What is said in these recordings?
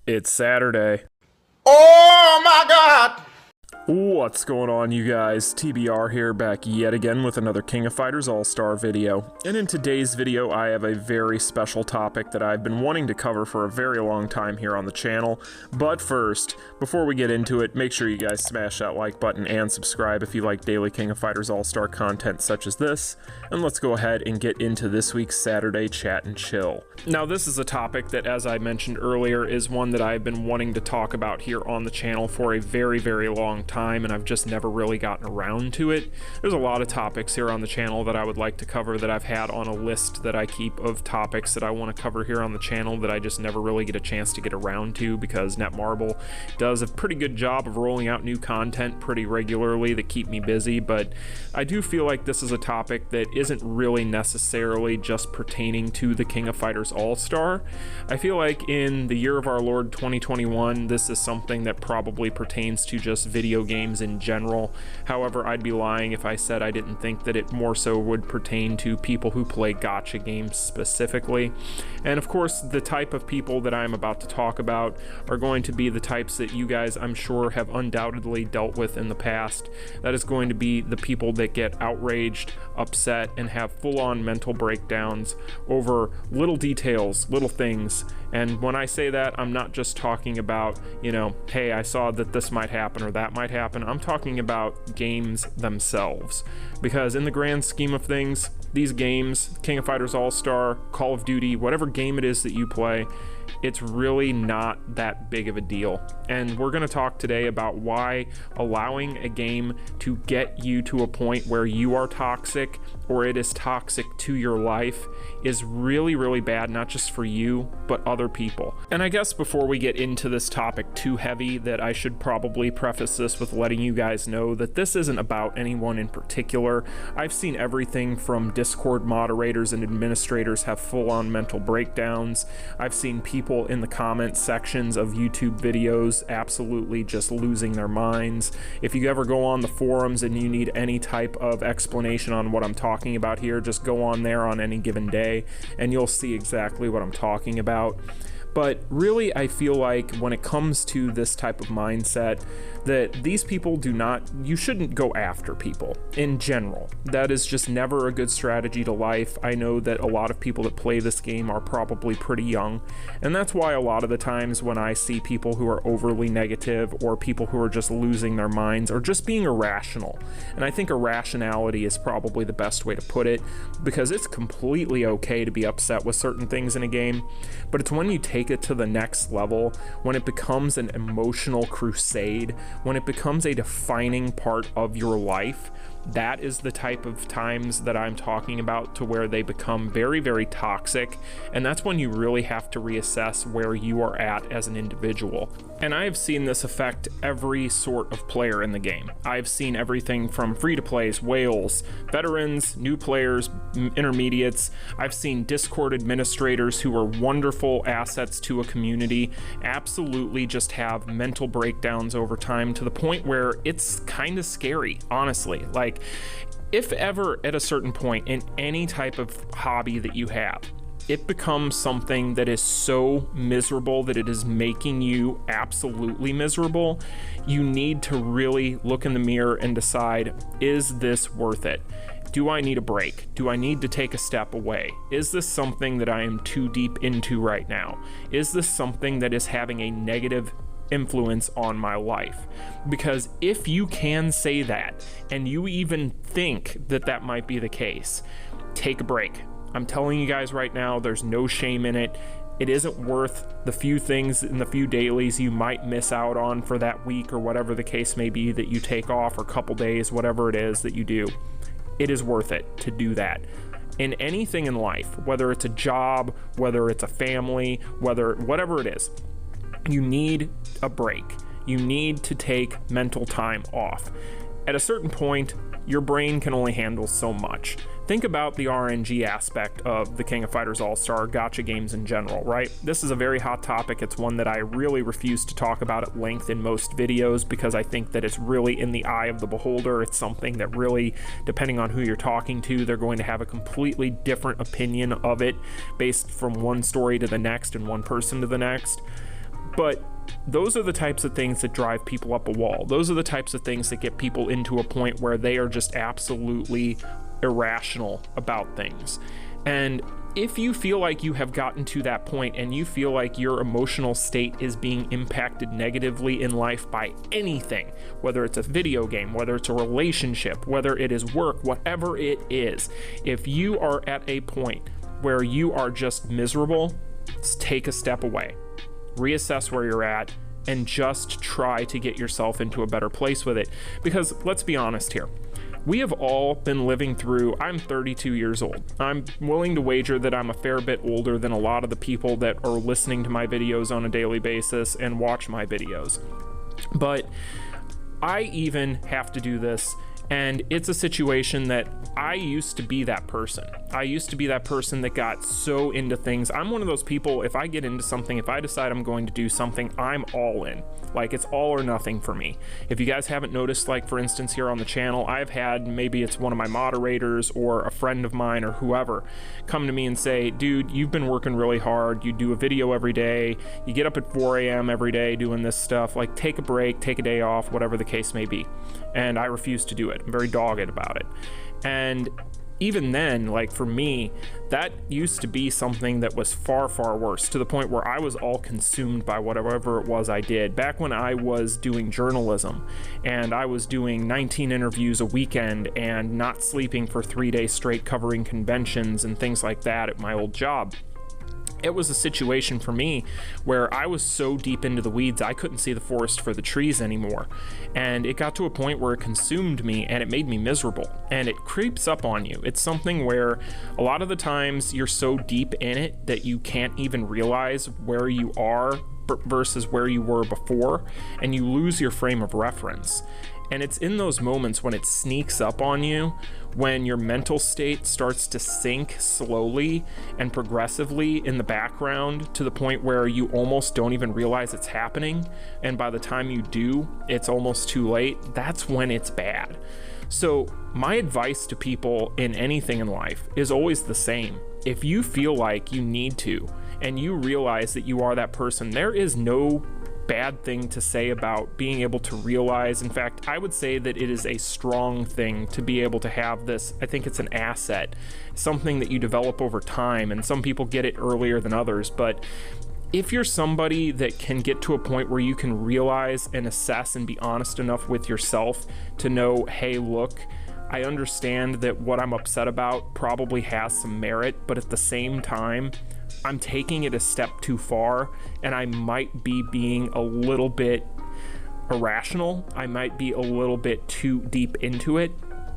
It's Saturday. Oh my God! What's going on, you guys? TBR here, back yet again with another King of Fighters Allstar video. And in today's video, I have a very special topic that I've been wanting to cover for a very long time here on the channel. But first, before we get into it, make sure you guys smash that like button and subscribe if you like daily King of Fighters Allstar content such as this. And let's go ahead and get into this week's Saturday Chat and Chill. Now, this is a topic that, as I mentioned earlier, is one that I've been wanting to talk about here on the channel for a very, very long time, and I've just never really gotten around to it. There's a lot of topics here on the channel that I would like to cover that I've had on a list that I keep of topics that I want to cover here on the channel that I just never really get a chance to get around to because Netmarble does a pretty good job of rolling out new content pretty regularly that keep me busy. But I do feel like this is a topic that isn't really necessarily just pertaining to the King of Fighters All-Star. I feel like in the year of our Lord 2021, this is something that probably pertains to just video games in general. However, I'd be lying if I said I didn't think that it more so would pertain to people who play gacha games specifically. And of course, the type of people that I'm about to talk about are going to be the types that you guys, I'm sure, have undoubtedly dealt with in the past. That is going to be the people that get outraged, upset, and have full-on mental breakdowns over little details, little things. And when I say that, I'm not just talking about, you know, hey, I saw that this might happen or that might happen. I'm talking about games themselves. Because in the grand scheme of things, these games, King of Fighters All-Star, Call of Duty, whatever game it is that you play, it's really not that big of a deal. And we're going to talk today about why allowing a game to get you to a point where you are toxic or it is toxic to your life is really, really bad, not just for you, but other people. And I guess before we get into this topic too heavy, that I should probably preface this with letting you guys know that this isn't about anyone in particular. I've seen everything from Discord moderators and administrators have full-on mental breakdowns. I've seen people in the comment sections of YouTube videos absolutely just losing their minds. If you ever go on the forums and you need any type of explanation on what I'm talking about here, just go on there on any given day and you'll see exactly what I'm talking about. But really, I feel like when it comes to this type of mindset, that these people you shouldn't go after people in general. That is just never a good strategy to life. I know that a lot of people that play this game are probably pretty young, and that's why a lot of the times when I see people who are overly negative or people who are just losing their minds or just being irrational, and I think irrationality is probably the best way to put it, because it's completely okay to be upset with certain things in a game, but it's when you take it to the next level, when it becomes an emotional crusade, when it becomes a defining part of your life, that is the type of times that I'm talking about, to where they become very, very toxic. And that's when you really have to reassess where you are at as an individual. And I have seen this affect every sort of player in the game. I've seen everything from free-to-plays, whales, veterans, new players, intermediates. I've seen Discord administrators who are wonderful assets to a community absolutely just have mental breakdowns over time, to the point where it's kind of scary, honestly. Like, if ever at a certain point in any type of hobby that you have, it becomes something that is so miserable that it is making you absolutely miserable, you need to really look in the mirror and decide, is this worth it? Do I need a break? Do I need to take a step away? Is this something that I am too deep into right now? Is this something that is having a negative influence on my life? Because if you can say that, and you even think that that might be the case, take a break. I'm telling you guys right now, there's no shame in it. It isn't worth the few things in the few dailies you might miss out on for that week or whatever the case may be that you take off, or couple days, whatever it is that you do. It is worth it to do that. In anything in life, whether it's a job, whether it's a family, whatever it is, you need a break. You need to take mental time off. At a certain point, your brain can only handle so much. Think about the RNG aspect of the King of Fighters All-Star gacha games in general, right? This is a very hot topic. It's one that I really refuse to talk about at length in most videos, because I think that it's really in the eye of the beholder. It's something that really, depending on who you're talking to, they're going to have a completely different opinion of it based from one story to the next and one person to the next. But those are the types of things that drive people up a wall. Those are the types of things that get people into a point where they are just absolutely irrational about things. And if you feel like you have gotten to that point and you feel like your emotional state is being impacted negatively in life by anything, whether it's a video game, whether it's a relationship, whether it is work, whatever it is, if you are at a point where you are just miserable, take a step away, reassess where you're at, and just try to get yourself into a better place with it. Because let's be honest here. We have all been living through, I'm 32 years old. I'm willing to wager that I'm a fair bit older than a lot of the people that are listening to my videos on a daily basis and watch my videos. But I even have to do this, and it's a situation that I used to be that person. I used to be that person that got so into things. I'm one of those people, if I get into something, if I decide I'm going to do something, I'm all in. Like, it's all or nothing for me. If you guys haven't noticed, like for instance here on the channel, I've had, maybe it's one of my moderators or a friend of mine or whoever, come to me and say, dude, you've been working really hard. You do a video every day. You get up at 4 a.m. every day doing this stuff. Like, take a break, take a day off, whatever the case may be. And I refuse to do it. I'm very dogged about it. And even then, like for me, that used to be something that was far, far worse, to the point where I was all consumed by whatever it was I did. Back when I was doing journalism and I was doing 19 interviews a weekend and not sleeping for 3 days straight, covering conventions and things like that at my old job, it was a situation for me where I was so deep into the weeds I couldn't see the forest for the trees anymore. And it got to a point where it consumed me and it made me miserable, and it creeps up on you. It's something where a lot of the times you're so deep in it that you can't even realize where you are versus where you were before, and you lose your frame of reference. And it's in those moments when it sneaks up on you, when your mental state starts to sink slowly and progressively in the background to the point where you almost don't even realize it's happening. And by the time you do, it's almost too late. That's when it's bad. So my advice to people in anything in life is always the same. If you feel like you need to, and you realize that you are that person, there is no bad thing to say about being able to realize. In fact, I would say that it is a strong thing to be able to have this. I think it's an asset, something that you develop over time, and some people get it earlier than others. But if you're somebody that can get to a point where you can realize and assess and be honest enough with yourself to know, hey, look, I understand that what I'm upset about probably has some merit, but at the same time, I'm taking it a step too far, and I might be being a little bit irrational. I might be a little bit too deep into it.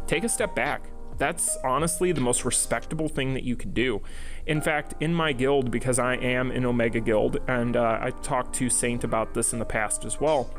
Take a step back. That's honestly the most respectable thing that you could do. In fact, in my guild, because I am an Omega guild, and I talked to Saint about this in the past as well,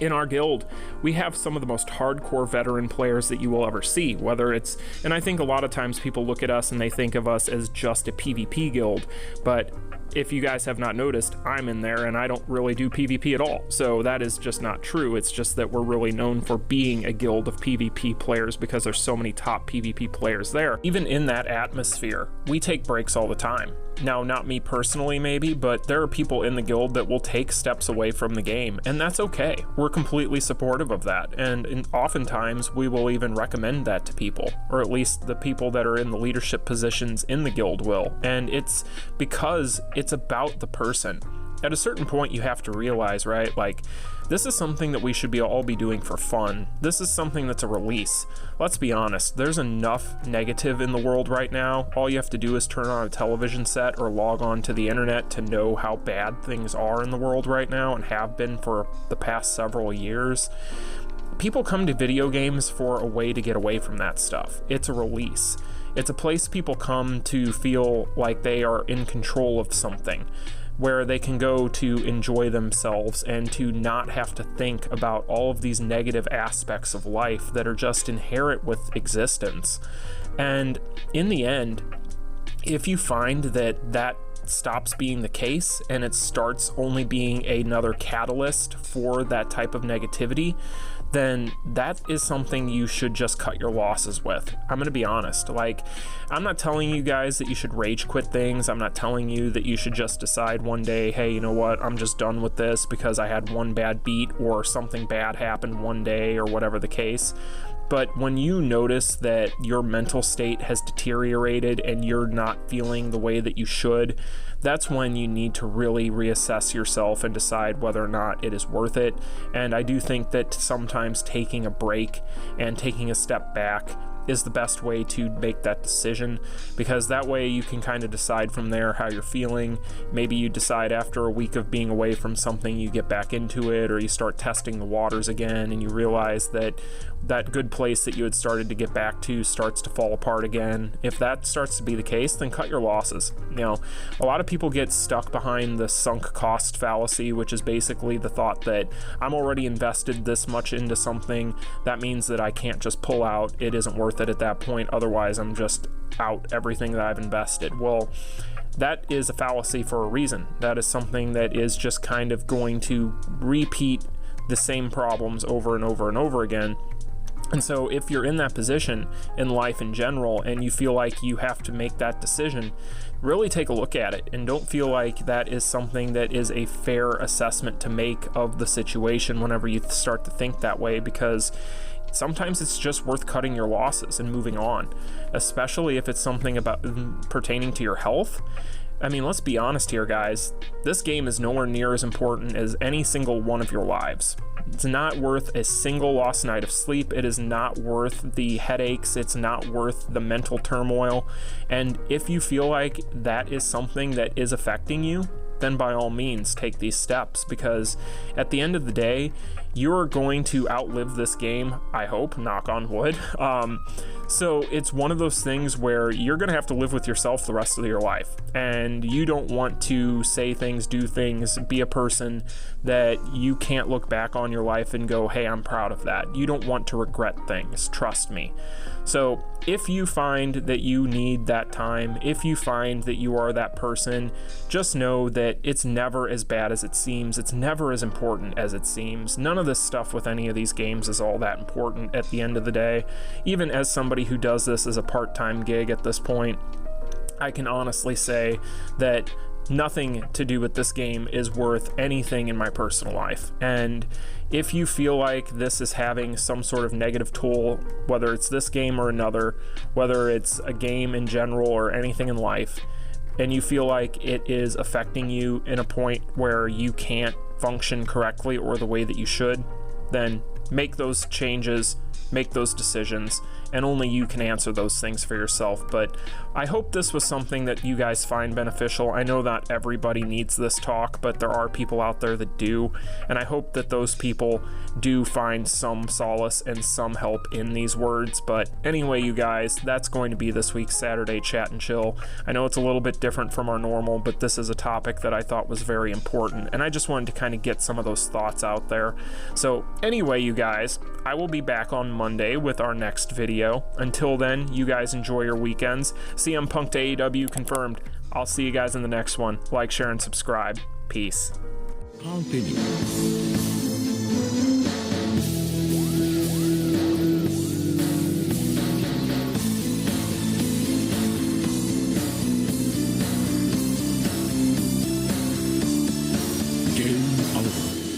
in our guild, we have some of the most hardcore veteran players that you will ever see, whether it's, and I think a lot of times people look at us and they think of us as just a PvP guild, but if you guys have not noticed, I'm in there and I don't really do PvP at all. So that is just not true. It's just that we're really known for being a guild of PvP players because there's so many top PvP players there. Even in that atmosphere, we take breaks all the time. Now, not me personally maybe, but there are people in the guild that will take steps away from the game, and that's okay. We're completely supportive of that, and oftentimes we will even recommend that to people, or at least the people that are in the leadership positions in the guild will, and it's because it's about the person. At a certain point, you have to realize, right, like, this is something that we should all be doing for fun. This is something that's a release. Let's be honest, there's enough negative in the world right now. All you have to do is turn on a television set or log on to the internet to know how bad things are in the world right now and have been for the past several years. People come to video games for a way to get away from that stuff. It's a release. It's a place people come to feel like they are in control of something, where they can go to enjoy themselves and to not have to think about all of these negative aspects of life that are just inherent with existence. And in the end, if you find that that stops being the case and it starts only being another catalyst for that type of negativity, then that is something you should just cut your losses with. I'm gonna be honest. Like, I'm not telling you guys that you should rage quit things. I'm not telling you that you should just decide one day, hey, you know what, I'm just done with this because I had one bad beat or something bad happened one day or whatever the case. But when you notice that your mental state has deteriorated and you're not feeling the way that you should, that's when you need to really reassess yourself and decide whether or not it is worth it. And I do think that sometimes taking a break and taking a step back is the best way to make that decision, because that way you can kind of decide from there how you're feeling. Maybe you decide after a week of being away from something, you get back into it, or you start testing the waters again and you realize that that good place that you had started to get back to starts to fall apart again. If that starts to be the case, then cut your losses. You know, a lot of people get stuck behind the sunk cost fallacy, which is basically the thought that I'm already invested this much into something, that means that I can't just pull out. It isn't worth it at that point, otherwise I'm just out everything that I've invested. Well, that is a fallacy for a reason. That is something that is just kind of going to repeat the same problems over and over and over again. And so if you're in that position in life in general and you feel like you have to make that decision, really take a look at it and don't feel like that is something that is a fair assessment to make of the situation whenever you start to think that way, because sometimes it's just worth cutting your losses and moving on, especially if it's something about pertaining to your health. I mean, let's be honest here, guys. This game is nowhere near as important as any single one of your lives. It's not worth a single lost night of sleep. It is not worth the headaches. It's not worth the mental turmoil. And if you feel like that is something that is affecting you, then by all means take these steps, because at the end of the day, you're going to outlive this game, I hope, knock on wood. So it's one of those things where you're gonna have to live with yourself the rest of your life, and you don't want to say things, do things, be a person that you can't look back on your life and go, hey, I'm proud of that. You don't want to regret things, trust me. So if you find that you need that time, if you find that you are that person, just know that it's never as bad as it seems. It's never as important as it seems. None of this stuff with any of these games is all that important at the end of the day. Even as somebody who does this as a part-time gig at this point, I can honestly say that nothing to do with this game is worth anything in my personal life. And if you feel like this is having some sort of negative toll, whether it's this game or another, whether it's a game in general or anything in life, and you feel like it is affecting you in a point where you can't function correctly or the way that you should, then make those changes, make those decisions, and only you can answer those things for yourself. But I hope this was something that you guys find beneficial. I know not everybody needs this talk, but there are people out there that do, and I hope that those people do find some solace and some help in these words. But anyway, you guys, that's going to be this week's Saturday Chat and Chill. I know it's a little bit different from our normal, but this is a topic that I thought was very important, and I just wanted to kind of get some of those thoughts out there. So anyway, you guys, I will be back on Monday with our next video. Until then, you guys enjoy your weekends. CM Punk to AEW confirmed. I'll see you guys in the next one. Like, share, and subscribe. Peace. Game over.